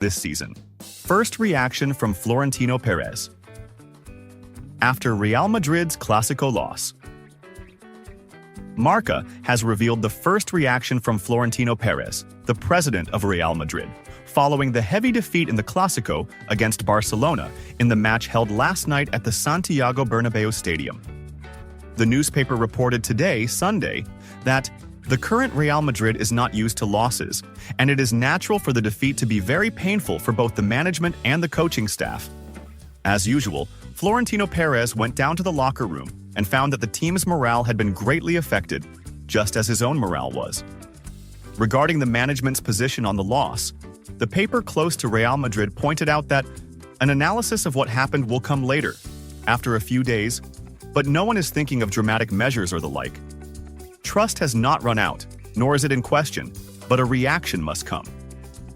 this season. First reaction from Florentino Perez. After Real Madrid's Clásico loss, Marca has revealed the first reaction from Florentino Perez, the president of Real Madrid, following the heavy defeat in the Clásico against Barcelona in the match held last night at the Santiago Bernabéu Stadium. The newspaper reported today, Sunday, that the current Real Madrid is not used to losses, and it is natural for the defeat to be very painful for both the management and the coaching staff. As usual, Florentino Perez went down to the locker room and found that the team's morale had been greatly affected, just as his own morale was. Regarding the management's position on the loss, the paper close to Real Madrid pointed out that an analysis of what happened will come later, after a few days, but no one is thinking of dramatic measures or the like. Trust has not run out, nor is it in question, but a reaction must come.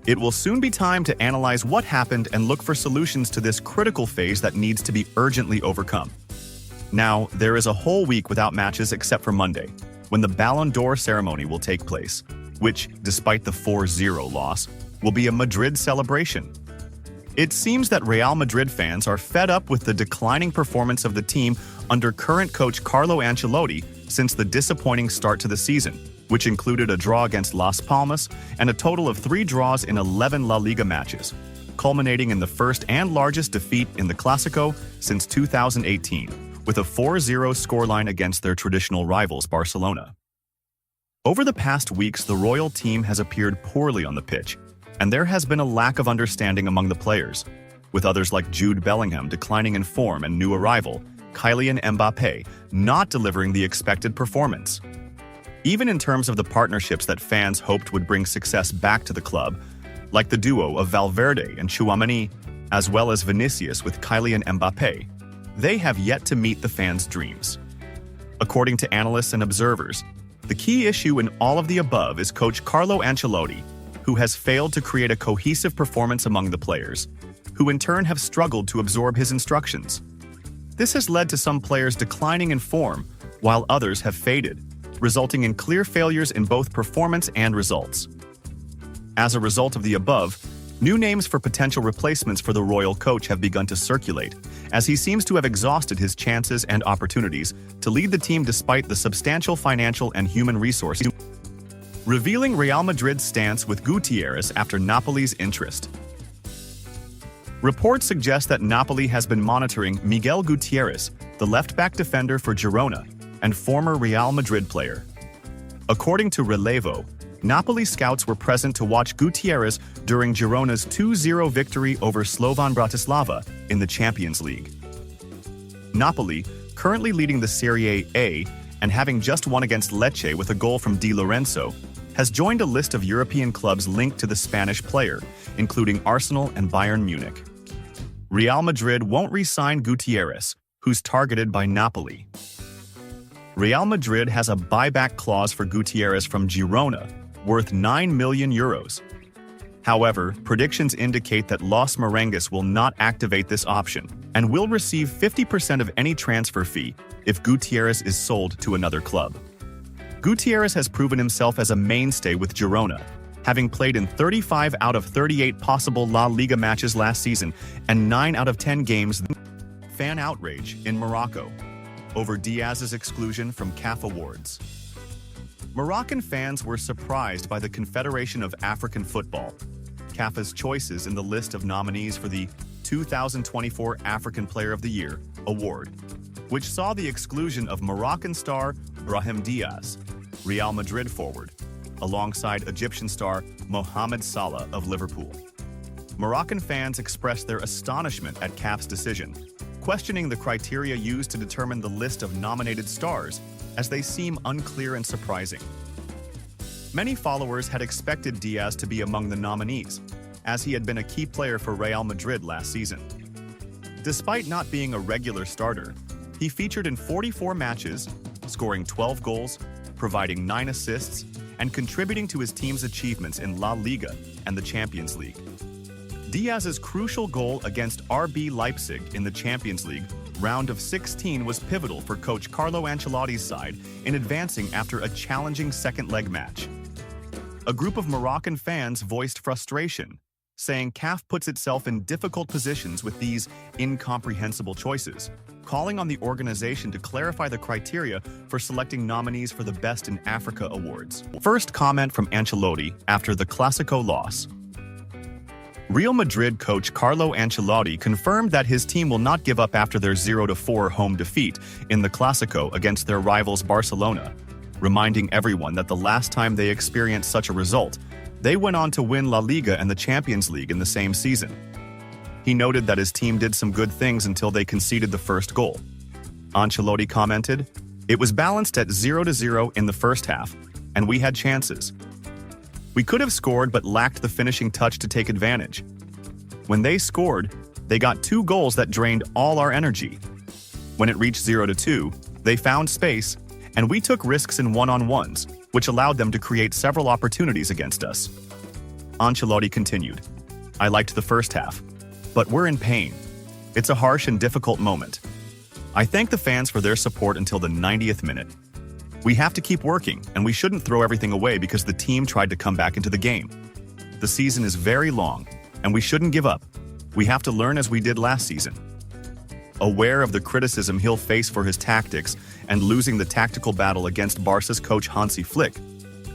It will soon be time to analyze what happened and look for solutions to this critical phase that needs to be urgently overcome. Now, there is a whole week without matches except for Monday, when the Ballon d'Or ceremony will take place, which, despite the 4-0 loss, will be a Madrid celebration. It seems that Real Madrid fans are fed up with the declining performance of the team under current coach Carlo Ancelotti since the disappointing start to the season, which included a draw against Las Palmas and a total of 3 draws in 11 La Liga matches, culminating in the first and largest defeat in the Clásico since 2018, with a 4-0 scoreline against their traditional rivals Barcelona. Over the past weeks, the Royal team has appeared poorly on the pitch, and there has been a lack of understanding among the players, with others like Jude Bellingham declining in form and new arrival, Kylian Mbappé not delivering the expected performance. Even in terms of the partnerships that fans hoped would bring success back to the club, like the duo of Valverde and Tchouaméni, as well as Vinicius with Kylian Mbappé, they have yet to meet the fans' dreams. According to analysts and observers, the key issue in all of the above is coach Carlo Ancelotti, who has failed to create a cohesive performance among the players, who in turn have struggled to absorb his instructions. This has led to some players declining in form, while others have faded, resulting in clear failures in both performance and results. As a result of the above, new names for potential replacements for the Royal coach have begun to circulate, as he seems to have exhausted his chances and opportunities to lead the team despite the substantial financial and human resources. Revealing Real Madrid's stance with Gutierrez after Napoli's interest. Reports suggest that Napoli has been monitoring Miguel Gutierrez, the left-back defender for Girona, and former Real Madrid player. According to Relevo, Napoli scouts were present to watch Gutierrez during Girona's 2-0 victory over Slovan Bratislava in the Champions League. Napoli, currently leading the Serie A and having just won against Lecce with a goal from Di Lorenzo, has joined a list of European clubs linked to the Spanish player, including Arsenal and Bayern Munich. Real Madrid won't re-sign Gutierrez, who's targeted by Napoli. Real Madrid has a buyback clause for Gutierrez from Girona, worth €9 million. However, predictions indicate that Los Merengues will not activate this option and will receive 50% of any transfer fee if Gutierrez is sold to another club. Gutierrez has proven himself as a mainstay with Girona, having played in 35 out of 38 possible La Liga matches last season and 9 out of 10 games. Fan outrage in Morocco over Diaz's exclusion from CAF awards. Moroccan fans were surprised by the Confederation of African Football, CAF's choices in the list of nominees for the 2024 African Player of the Year award, which saw the exclusion of Moroccan star Brahim Diaz, Real Madrid forward, alongside Egyptian star Mohamed Salah of Liverpool. Moroccan fans expressed their astonishment at CAF's decision, questioning the criteria used to determine the list of nominated stars, as they seem unclear and surprising. Many followers had expected Diaz to be among the nominees, as he had been a key player for Real Madrid last season. Despite not being a regular starter, he featured in 44 matches, scoring 12 goals, providing 9 assists, and contributing to his team's achievements in La Liga and the Champions League. Diaz's crucial goal against RB Leipzig in the Champions League round of 16 was pivotal for coach Carlo Ancelotti's side in advancing after a challenging second leg match. A group of Moroccan fans voiced frustration, saying CAF puts itself in difficult positions with these incomprehensible choices, calling on the organization to clarify the criteria for selecting nominees for the Best in Africa awards. First comment from Ancelotti after the Clásico loss. Real Madrid coach Carlo Ancelotti confirmed that his team will not give up after their 0-4 home defeat in the Clásico against their rivals Barcelona, reminding everyone that the last time they experienced such a result, they went on to win La Liga and the Champions League in the same season. He noted that his team did some good things until they conceded the first goal. Ancelotti commented, "It was balanced at 0-0 in the first half, and we had chances. We could have scored but lacked the finishing touch to take advantage. When they scored, they got 2 goals that drained all our energy. When it reached 0-2, they found space, and we took risks in one-on-ones, which allowed them to create several opportunities against us." Ancelotti continued, "I liked the first half, but we're in pain. It's a harsh and difficult moment. I thank the fans for their support until the 90th minute. We have to keep working, and we shouldn't throw everything away because the team tried to come back into the game. The season is very long, and we shouldn't give up. We have to learn as we did last season." Aware of the criticism he'll face for his tactics and losing the tactical battle against Barca's coach Hansi Flick,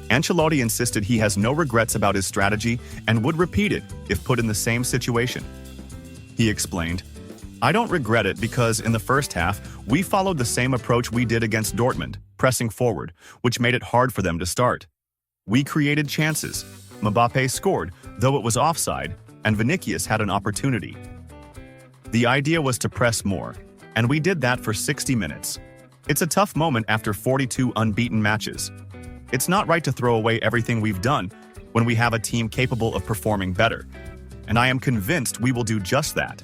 Ancelotti insisted he has no regrets about his strategy and would repeat it if put in the same situation. He explained, "I don't regret it because in the first half, we followed the same approach we did against Dortmund, pressing forward, which made it hard for them to start. We created chances. Mbappé scored, though it was offside, and Vinicius had an opportunity. The idea was to press more, and we did that for 60 minutes. It's a tough moment after 42 unbeaten matches. It's not right to throw away everything we've done when we have a team capable of performing better. And I am convinced we will do just that."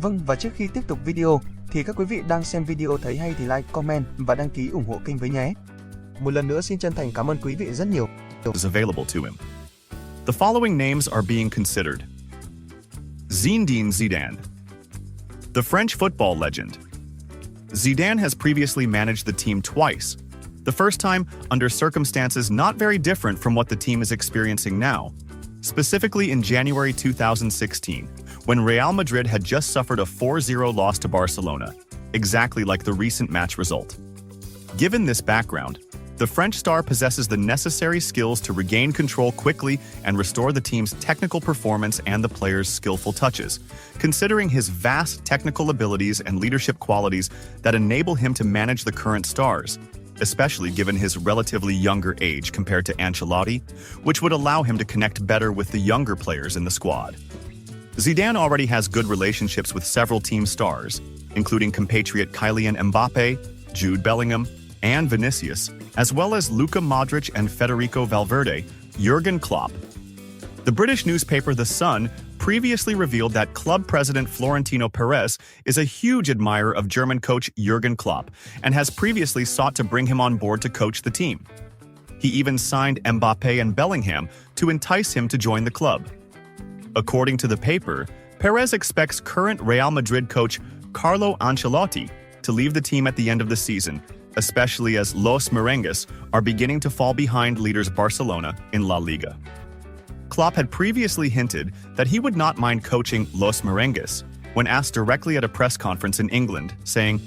Vâng, và trước khi tiếp tục video, thì các quý vị đang xem video thấy hay thì like, comment và đăng ký ủng hộ kênh với nhé. Một lần nữa xin chân thành cảm ơn quý vị rất nhiều. Is available to him. The following names are being considered. Zinedine Zidane. The French football legend. Zidane has previously managed the team twice, the first time under circumstances not very different from what the team is experiencing now, specifically in January 2016, when Real Madrid had just suffered a 4-0 loss to Barcelona, exactly like the recent match result. Given this background, the French star possesses the necessary skills to regain control quickly and restore the team's technical performance and the players' skillful touches, considering his vast technical abilities and leadership qualities that enable him to manage the current stars, especially given his relatively younger age compared to Ancelotti, which would allow him to connect better with the younger players in the squad. Zidane already has good relationships with several team stars, including compatriot Kylian Mbappé, Jude Bellingham, and Vinicius, as well as Luka Modric and Federico Valverde, Jurgen Klopp. The British newspaper The Sun previously revealed that club president Florentino Perez is a huge admirer of German coach Jurgen Klopp and has previously sought to bring him on board to coach the team. He even signed Mbappé and Bellingham to entice him to join the club. According to the paper, Perez expects current Real Madrid coach Carlo Ancelotti to leave the team at the end of the season, especially as Los Merengues are beginning to fall behind leaders Barcelona in La Liga. Klopp had previously hinted that he would not mind coaching Los Merengues when asked directly at a press conference in England, saying,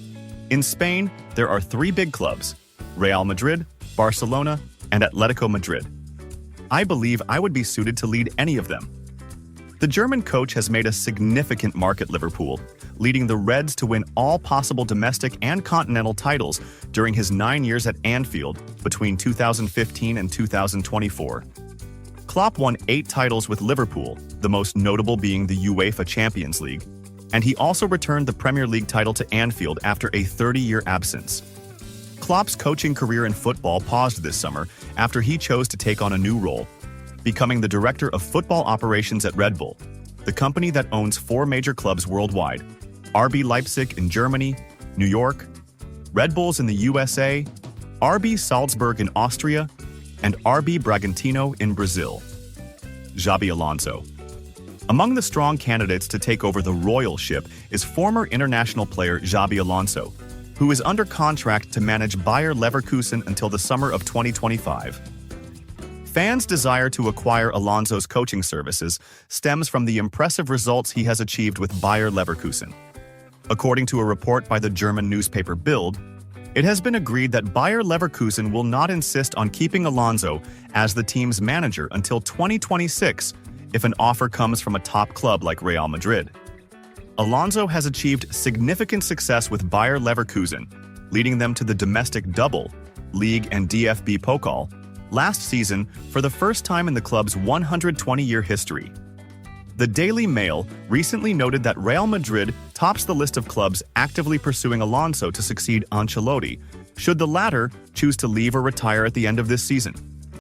"In Spain, there are 3 big clubs, Real Madrid, Barcelona, and Atletico Madrid. I believe I would be suited to lead any of them." The German coach has made a significant mark at Liverpool, leading the Reds to win all possible domestic and continental titles during his 9 years at Anfield between 2015 and 2024. Klopp won 8 titles with Liverpool, the most notable being the UEFA Champions League, and he also returned the Premier League title to Anfield after a 30-year absence. Klopp's coaching career in football paused this summer after he chose to take on a new role, becoming the director of football operations at Red Bull, the company that owns 4 major clubs worldwide: RB Leipzig in Germany, New York, Red Bulls in the USA, RB Salzburg in Austria, and RB Bragantino in Brazil. Xabi Alonso. Among the strong candidates to take over the royalship is former international player Xabi Alonso, who is under contract to manage Bayer Leverkusen until the summer of 2025. Fans' desire to acquire Alonso's coaching services stems from the impressive results he has achieved with Bayer Leverkusen. According to a report by the German newspaper Bild, it has been agreed that Bayer Leverkusen will not insist on keeping Alonso as the team's manager until 2026 if an offer comes from a top club like Real Madrid. Alonso has achieved significant success with Bayer Leverkusen, leading them to the domestic double, League and DFB Pokal, last season for the first time in the club's 120-year history. The Daily Mail recently noted that Real Madrid tops the list of clubs actively pursuing Alonso to succeed Ancelotti, should the latter choose to leave or retire at the end of this season.